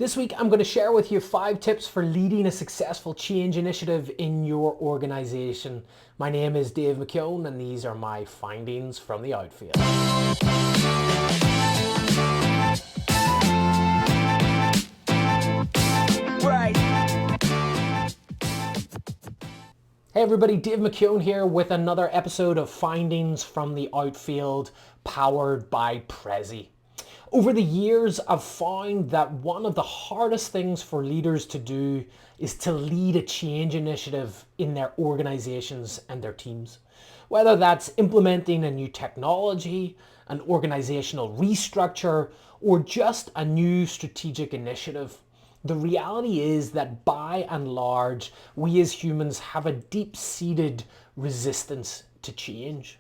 This week, I'm going to share with you 5 tips for leading a successful change initiative in your organization. My name is Dave McKeown, and these are my findings from the outfield. Hey everybody, Dave McKeown here with another episode of Findings from the Outfield, powered by Prezi. Over the years, I've found that one of the hardest things for leaders to do is to lead a change initiative in their organizations and their teams. Whether that's implementing a new technology, an organizational restructure, or just a new strategic initiative. The reality is that by and large, we as humans have a deep-seated resistance to change.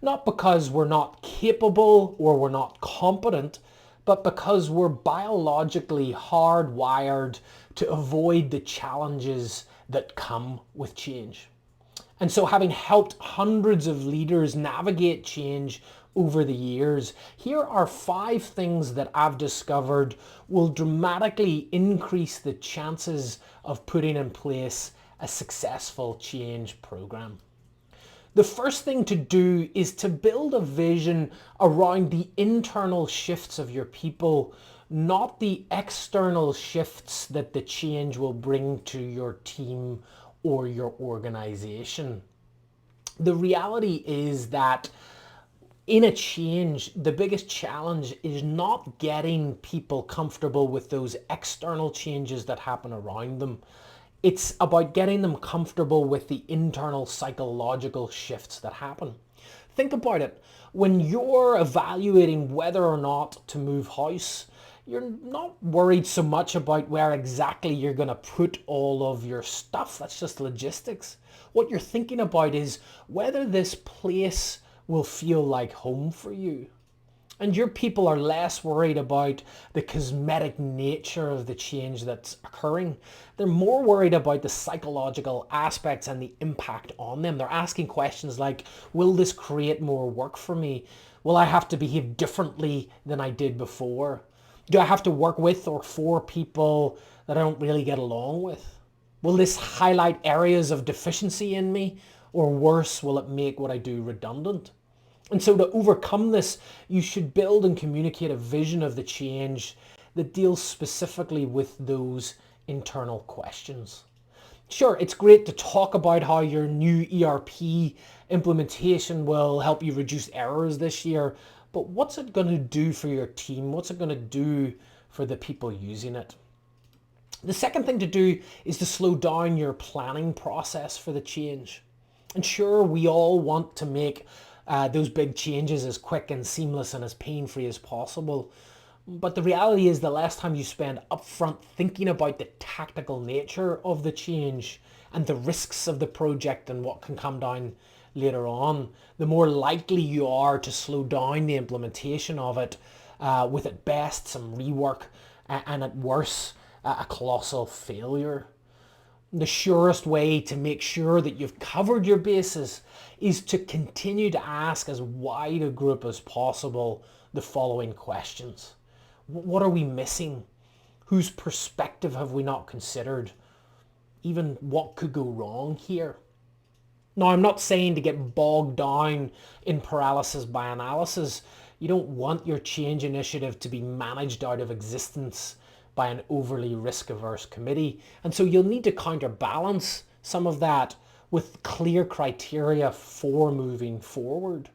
Not because we're not capable or we're not competent, but because we're biologically hardwired to avoid the challenges that come with change. And so, having helped hundreds of leaders navigate change over the years, here are 5 things that I've discovered will dramatically increase the chances of putting in place a successful change program. The first thing to do is to build a vision around the internal shifts of your people, not the external shifts that the change will bring to your team or your organization. The reality is that in a change, the biggest challenge is not getting people comfortable with those external changes that happen around them. It's about getting them comfortable with the internal psychological shifts that happen. Think about it. When you're evaluating whether or not to move house, you're not worried so much about where exactly you're going to put all of your stuff. That's just logistics. What you're thinking about is whether this place will feel like home for you. And your people are less worried about the cosmetic nature of the change that's occurring. They're more worried about the psychological aspects and the impact on them. They're asking questions like, will this create more work for me? Will I have to behave differently than I did before? Do I have to work with or for people that I don't really get along with? Will this highlight areas of deficiency in me? Or worse, will it make what I do redundant? And so to overcome this, you should build and communicate a vision of the change that deals specifically with those internal questions. Sure, it's great to talk about how your new ERP implementation will help you reduce errors this year, but what's it going to do for your team? What's it going to do for the people using it? The second thing to do is to slow down your planning process for the change. And sure, we all want to make those big changes as quick and seamless and as pain-free as possible. But the reality is the less time you spend upfront thinking about the tactical nature of the change and the risks of the project and what can come down later on, the more likely you are to slow down the implementation of it with at best some rework and at worst a colossal failure. The surest way to make sure that you've covered your bases is to continue to ask as wide a group as possible the following questions. What are we missing? Whose perspective have we not considered? Even what could go wrong here? Now, I'm not saying to get bogged down in paralysis by analysis. You don't want your change initiative to be managed out of existence by an overly risk-averse committee. And so you'll need to counterbalance some of that with clear criteria for moving forward.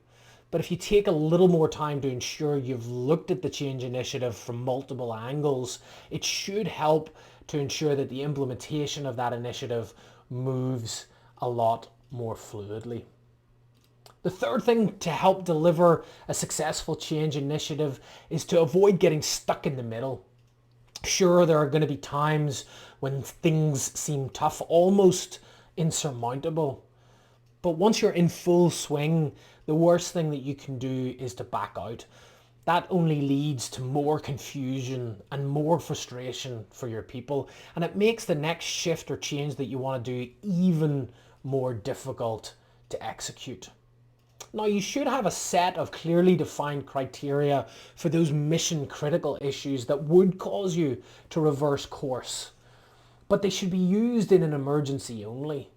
But if you take a little more time to ensure you've looked at the change initiative from multiple angles, it should help to ensure that the implementation of that initiative moves a lot more fluidly. The third thing to help deliver a successful change initiative is to avoid getting stuck in the middle. Sure, there are going to be times when things seem tough, almost insurmountable. But once you're in full swing, the worst thing that you can do is to back out. That only leads to more confusion and more frustration for your people. And it makes the next shift or change that you want to do even more difficult to execute. Now, you should have a set of clearly defined criteria for those mission critical issues that would cause you to reverse course, but they should be used in an emergency only.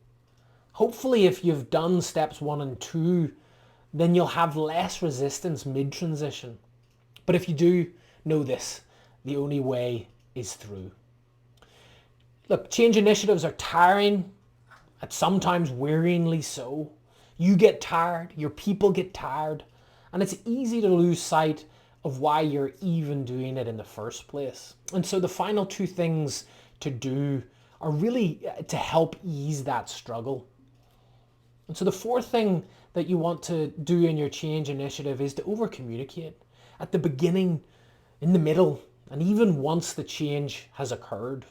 Hopefully, if you've done steps 1 and 2, then you'll have less resistance mid-transition. But if you do, know this: the only way is through. Look, change initiatives are tiring, and sometimes wearyingly so. You get tired, your people get tired, and it's easy to lose sight of why you're even doing it in the first place. And so the final 2 things to do are really to help ease that struggle. And so the 4th thing that you want to do in your change initiative is to over-communicate at the beginning, in the middle, and even once the change has occurred.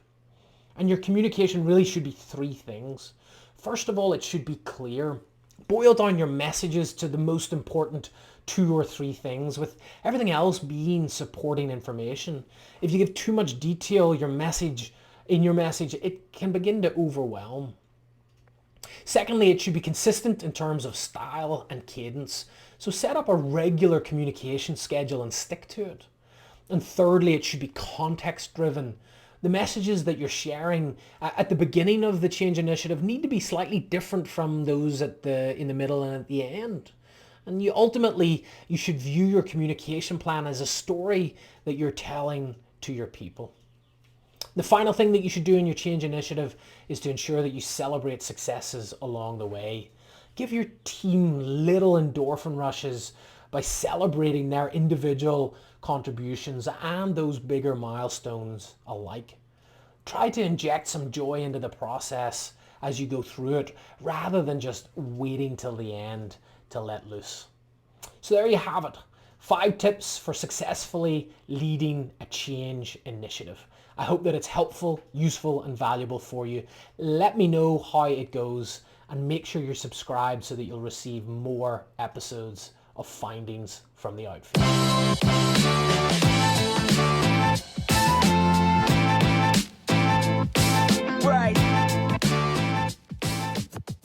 And your communication really should be 3 things. First of all, it should be clear. Boil down your messages to the most important 2 or 3 things, with everything else being supporting information. If you give too much detail, your message, it can begin to overwhelm. Secondly, it should be consistent in terms of style and cadence. So set up a regular communication schedule and stick to it. And thirdly, it should be context driven. The messages that you're sharing at the beginning of the change initiative need to be slightly different from those in the middle and at the end. And you should view your communication plan as a story that you're telling to your people. The final thing that you should do in your change initiative is to ensure that you celebrate successes along the way. Give your team little endorphin rushes by celebrating their individual contributions and those bigger milestones alike. Try to inject some joy into the process as you go through it, rather than just waiting till the end to let loose. So there you have it. 5 tips for successfully leading a change initiative. I hope that it's helpful, useful, and valuable for you. Let me know how it goes, and make sure you're subscribed so that you'll receive more episodes of Findings from the Outfield.